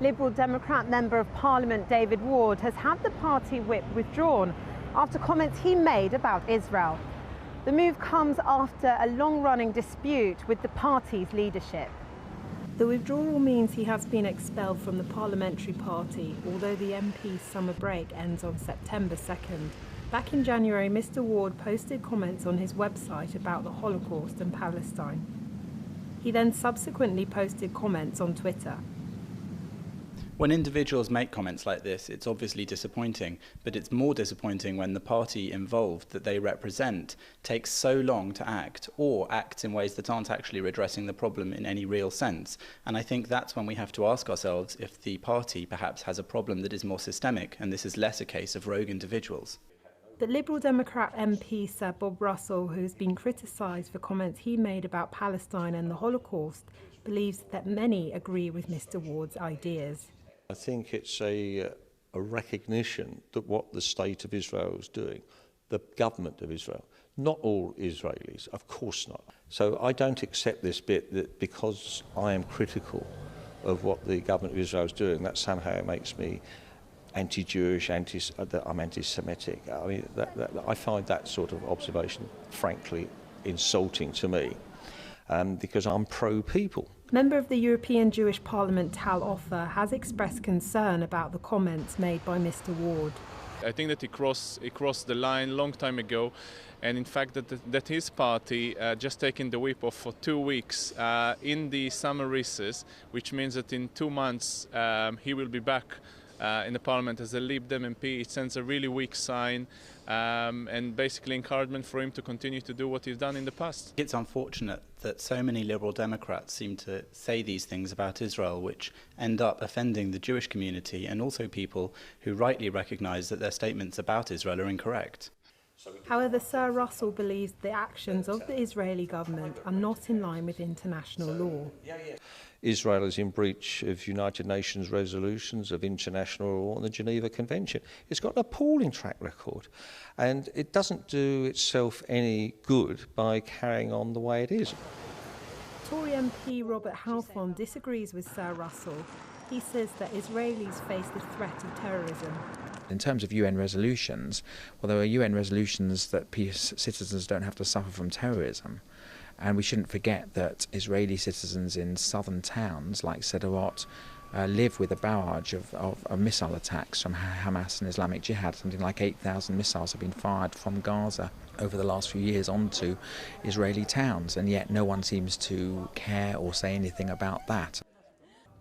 Liberal Democrat Member of Parliament David Ward has had the party whip withdrawn after comments he made about Israel. The move comes after a long-running dispute with the party's leadership. The withdrawal means he has been expelled from the parliamentary party, although the MP's summer break ends on September 2nd. Back in January, Mr. Ward posted comments on his website about the Holocaust and Palestine. He then subsequently posted comments on Twitter. When individuals make comments like this, it's obviously disappointing, but it's more disappointing when the party involved that they represent takes so long to act, or acts in ways that aren't actually redressing the problem in any real sense. And I think that's when we have to ask ourselves if the party perhaps has a problem that is more systemic, and this is less a case of rogue individuals. But Liberal Democrat MP Sir Bob Russell, who has been criticised for comments he made about Palestine and the Holocaust, believes that many agree with Mr. Ward's ideas. I think it's a recognition that what the state of Israel is doing, the government of Israel, not all Israelis, of course not. So I don't accept this bit that because I am critical of what the government of Israel is doing, that somehow makes me anti-Jewish, that I'm anti-Semitic. I mean, I find that sort of observation, frankly, insulting to me, because I'm pro-people. Member of the European Jewish Parliament Tal Offer has expressed concern about the comments made by Mr. Ward. I think that he crossed the line a long time ago, and in fact that his party just taken the whip off for 2 weeks in the summer recess, which means that in 2 months he will be back in the Parliament as a Lib Dem MP. It sends a really weak sign and basically encouragement for him to continue to do what he's done in the past. It's unfortunate that so many Liberal Democrats seem to say these things about Israel which end up offending the Jewish community and also people who rightly recognise that their statements about Israel are incorrect. However, Sir Russell believes the actions of the Israeli government are not in line with international law. Israel is in breach of United Nations resolutions, of international law and the Geneva Convention. It's got an appalling track record, and it doesn't do itself any good by carrying on the way it is. Tory MP Robert Halfon disagrees with Sir Russell. He says that Israelis face the threat of terrorism. In terms of UN resolutions, well, there are UN resolutions that peace citizens don't have to suffer from terrorism. And we shouldn't forget that Israeli citizens in southern towns like Sderot live with a barrage of missile attacks from Hamas and Islamic Jihad. Something like 8,000 missiles have been fired from Gaza over the last few years onto Israeli towns, and yet no one seems to care or say anything about that.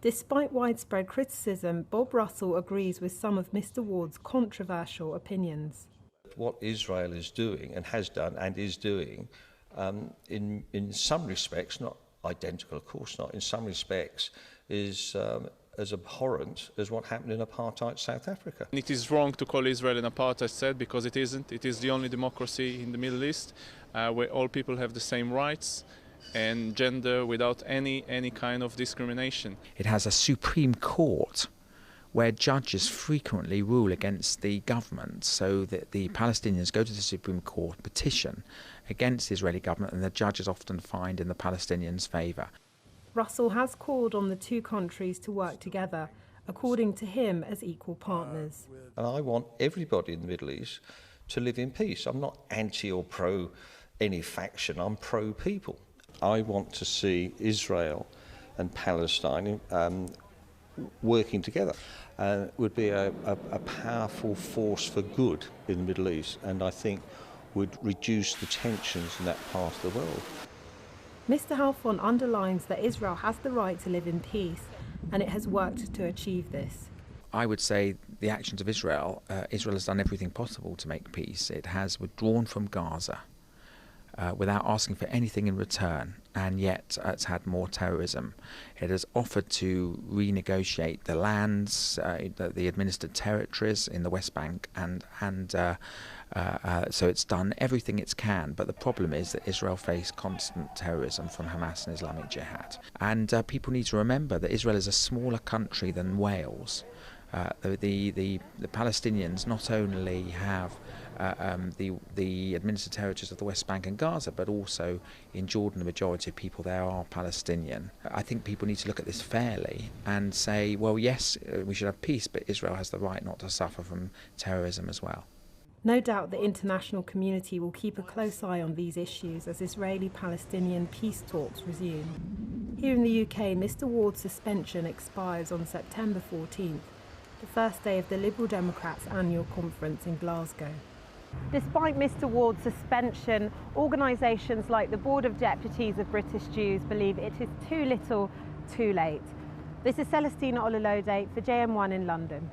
Despite widespread criticism, Bob Russell agrees with some of Mr. Ward's controversial opinions. What Israel is doing and has done and is doing, in some respects, not identical, of course not, in some respects is as abhorrent as what happened in apartheid South Africa. It is wrong to call Israel an apartheid state because it isn't. It is the only democracy in the Middle East where all people have the same rights and gender without any kind of discrimination. It has a Supreme Court where judges frequently rule against the government, so that the Palestinians go to the Supreme Court, petition against the Israeli government, and the judges often find in the Palestinians' favour. Russell has called on the two countries to work together, according to him, as equal partners. And I want everybody in the Middle East to live in peace. I'm not anti or pro any faction, I'm pro people. I want to see Israel and Palestine working together. It would be a powerful force for good in the Middle East, and I think would reduce the tensions in that part of the world. Mr. Halfon underlines that Israel has the right to live in peace, and it has worked to achieve this. I would say the actions of Israel, Israel has done everything possible to make peace. It has withdrawn from Gaza without asking for anything in return, and yet it's had more terrorism. It has offered to renegotiate the lands, the administered territories in the West Bank, and so it's done everything it can. But the problem is that Israel faces constant terrorism from Hamas and Islamic Jihad. And people need to remember that Israel is a smaller country than Wales. The Palestinians not only have the administered territories of the West Bank and Gaza, but also in Jordan the majority of people there are Palestinian. I think people need to look at this fairly and say, well, yes, we should have peace, but Israel has the right not to suffer from terrorism as well. No doubt the international community will keep a close eye on these issues as Israeli-Palestinian peace talks resume. Here in the UK, Mr Ward's suspension expires on September 14th, the first day of the Liberal Democrats' annual conference in Glasgow. Despite Mr Ward's suspension, organisations like the Board of Deputies of British Jews believe it is too little, too late. This is Celestina Ololode for JM1 in London.